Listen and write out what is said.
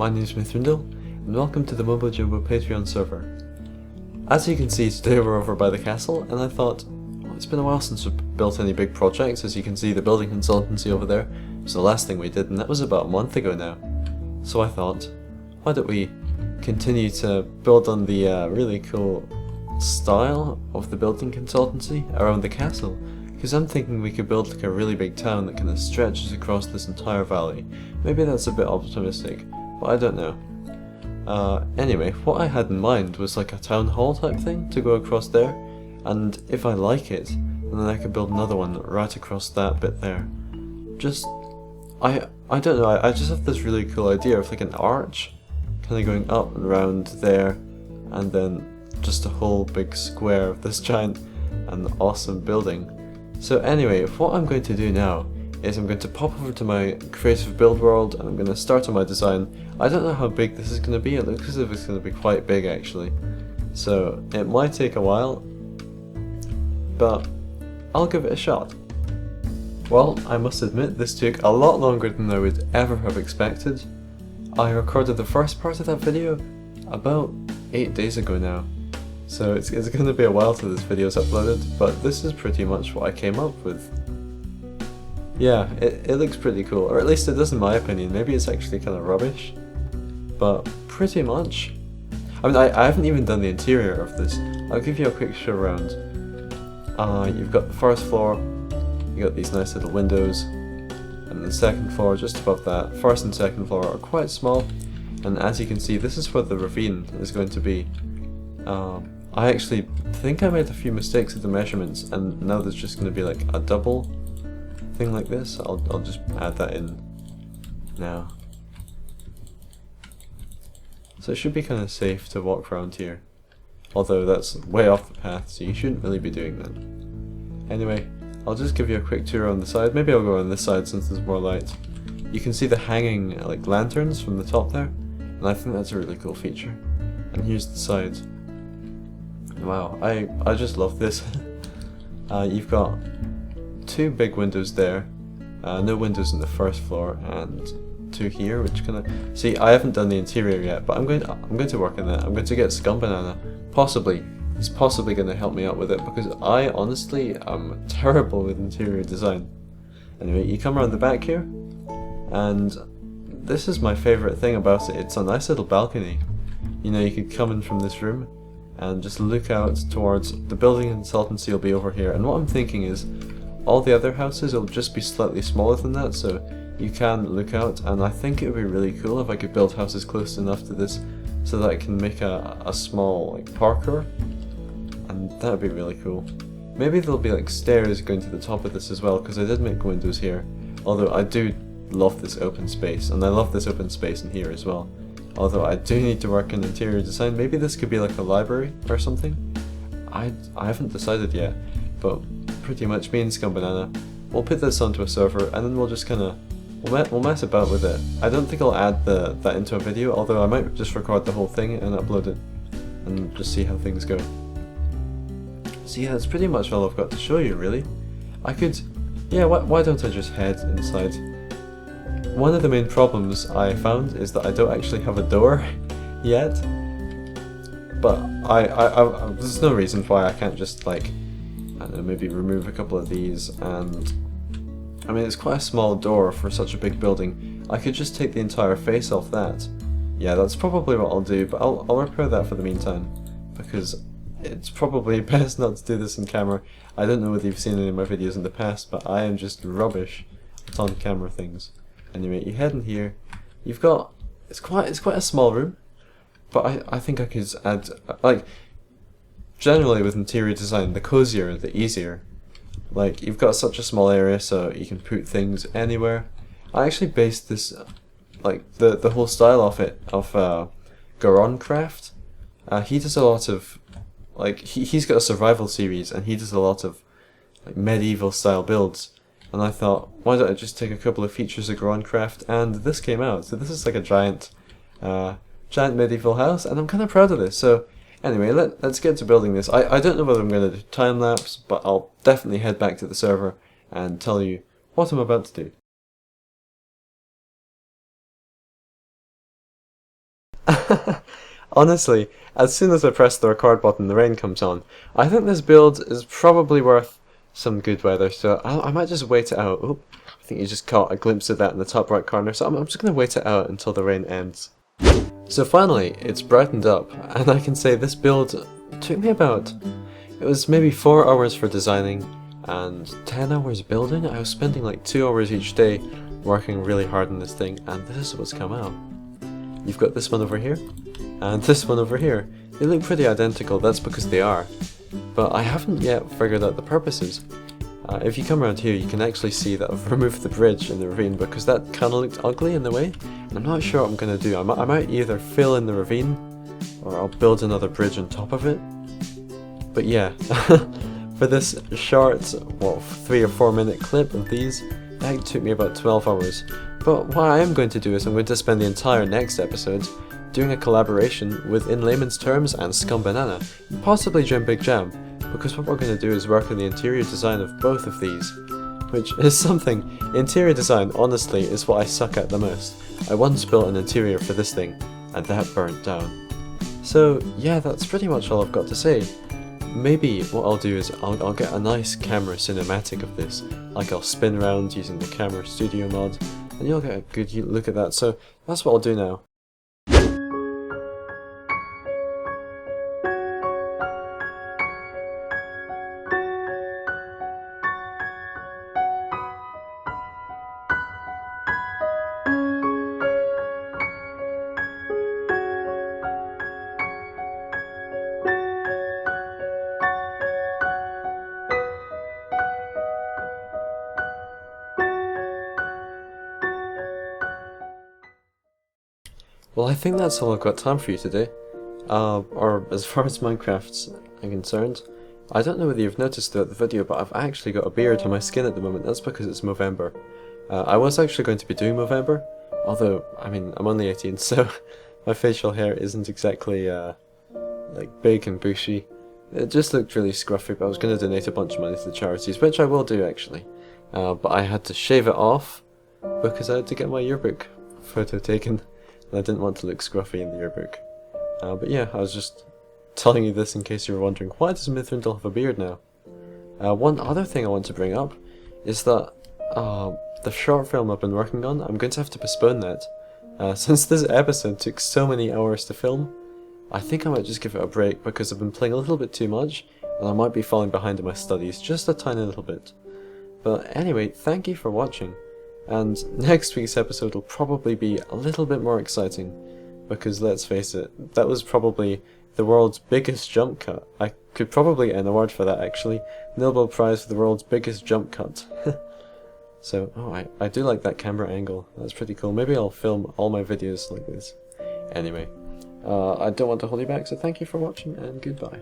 my name is Mithrindil, and welcome to the Mumbocraft Patreon server. As you can see, today we're over by the castle, and I thought, well, it's been a while since we've built any big projects. As you can see, the building consultancy over there was the last thing we did, and that was about a month ago now. So I thought, why don't we continue to build on the really cool style of the building consultancy around the castle? Because I'm thinking we could build like a really big town that kind of stretches across this entire valley. Maybe that's a bit optimistic, but I don't know. Anyway, what I had in mind was like a town hall type thing to go across there, and if I like it, then I could build another one right across that bit there. I don't know, I just have this really cool idea of like an arch kind of going up and around there, and then just a whole big square of this giant and awesome building. So anyway, what I'm going to do now is I'm going to pop over to my creative build world and I'm going to start on my design. I don't know how big this is going to be. It looks as if it's going to be quite big actually, so it might take a while, but I'll give it a shot. Well, I must admit this took a lot longer than I would ever have expected. I recorded the first part of that video about 8 days ago now. So it's going to be a while till this video is uploaded, but this is pretty much what I came up with. Yeah, it looks pretty cool, or at least it does in my opinion. Maybe it's actually kind of rubbish, but pretty much. I mean, I haven't even done the interior of this. I'll give you a quick show around. You've got the first floor, you got these nice little windows, and the second floor just above that. First and second floor are quite small, and as you can see, this is where the ravine is going to be. I actually think I made a few mistakes with the measurements, and now there's just going to be like a double thing like this. I'll just add that in now. So it should be kind of safe to walk around here, although that's way off the path, so you shouldn't really be doing that. Anyway, I'll just give you a quick tour on the side. Maybe I'll go on this side since there's more light. You can see the hanging like lanterns from the top there, and I think that's a really cool feature. And here's the side. Wow, I just love this. You've got two big windows there, no windows in the first floor, and two here, which kind of see. I haven't done the interior yet, but I'm going to work on that. I'm going to get Scumbanana. Possibly, he's possibly going to help me out with it, because I honestly am terrible with interior design. Anyway, you come around the back here, and this is my favorite thing about it. It's a nice little balcony. You know, you could come in from this room and just look out towards the building consultancy. Will be over here, and what I'm thinking is all the other houses will just be slightly smaller than that, so you can look out, and I think it would be really cool if I could build houses close enough to this so that I can make a small like parkour, and that would be really cool. Maybe there'll be like stairs going to the top of this as well, because I did make windows here, although I do love this open space, and I love this open space in here as well. Although I do need to work in interior design. Maybe this could be like a library or something. I haven't decided yet, but pretty much me and Scumbanana, we'll put this onto a server, and then we'll just kind of we'll mess about with it. I don't think I'll add that into a video, although I might just record the whole thing and upload it and just see how things go. So yeah, that's pretty much all I've got to show you really. I could, yeah, why don't I just head inside? One of the main problems I found is that I don't actually have a door yet, but there's no reason why I can't just like, I don't know, maybe remove a couple of these, and I mean it's quite a small door for such a big building. I could just take the entire face off that. Yeah, that's probably what I'll do, but I'll repair that for the meantime, because it's probably best not to do this on camera. I don't know whether you've seen any of my videos in the past, but I am just rubbish at on camera things. Anyway, you head in here. You've got it's quite a small room, but I think I could add, like, generally with interior design, the cozier the easier. Like, you've got such a small area, so you can put things anywhere. I actually based this, like the whole style of it off Mumbocraft. He does a lot of like he's got a survival series, and he does a lot of like medieval style builds. And I thought, why don't I just take a couple of features of Mumbocraft, and this came out. So this is like a giant medieval house, and I'm kind of proud of this. So anyway, let's get to building this. I don't know whether I'm going to do time lapse, but I'll definitely head back to the server and tell you what I'm about to do. Honestly, as soon as I press the record button, the rain comes on. I think this build is probably worth some good weather, so I might just wait it out. Oop, I think you just caught a glimpse of that in the top right corner, so I'm just going to wait it out until the rain ends. So finally, it's brightened up, and I can say this build took me about, it was maybe 4 hours for designing, and 10 hours building. I was spending like 2 hours each day working really hard on this thing, and this is what's come out. You've got this one over here, and this one over here. They look pretty identical, that's because they are. But I haven't yet figured out the purposes. If you come around here, you can actually see that I've removed the bridge in the ravine because that kind of looked ugly in the way. And I'm not sure what I'm going to do. I might either fill in the ravine, or I'll build another bridge on top of it. But yeah, for this short, 3 or 4 minute clip of these, that took me about 12 hours. But what I am going to do is I'm going to spend the entire next episode doing a collaboration with In Layman's Terms and Scum Banana, possibly Jim Big Jam, because what we're going to do is work on the interior design of both of these, which is something. Interior design, honestly, is what I suck at the most. I once built an interior for this thing, and that burnt down. So yeah, that's pretty much all I've got to say. Maybe what I'll do is I'll get a nice camera cinematic of this, like I'll spin around using the camera studio mod, and you'll get a good look at that, so that's what I'll do now. Well, I think that's all I've got time for you today. Or as far as Minecraft's concerned, I don't know whether you've noticed throughout the video, but I've actually got a beard on my skin at the moment. That's because it's Movember. I was actually going to be doing Movember, although, I mean, I'm only 18, so my facial hair isn't exactly, like, big and bushy. It just looked really scruffy, but I was going to donate a bunch of money to the charities, which I will do, actually. But I had to shave it off, because I had to get my yearbook photo taken. I didn't want to look scruffy in the yearbook. But yeah, I was just telling you this in case you were wondering, why does Mithrindil have a beard now? One other thing I want to bring up is that the short film I've been working on, I'm going to have to postpone that. Since this episode took so many hours to film, I think I might just give it a break because I've been playing a little bit too much, and I might be falling behind in my studies just a tiny little bit. But anyway, thank you for watching. And next week's episode will probably be a little bit more exciting, because let's face it, that was probably the world's biggest jump cut. I could probably get an award for that actually. Nobel Prize for the world's biggest jump cut. So, oh, I do like that camera angle, that's pretty cool. Maybe I'll film all my videos like this. Anyway, I don't want to hold you back, so thank you for watching and goodbye.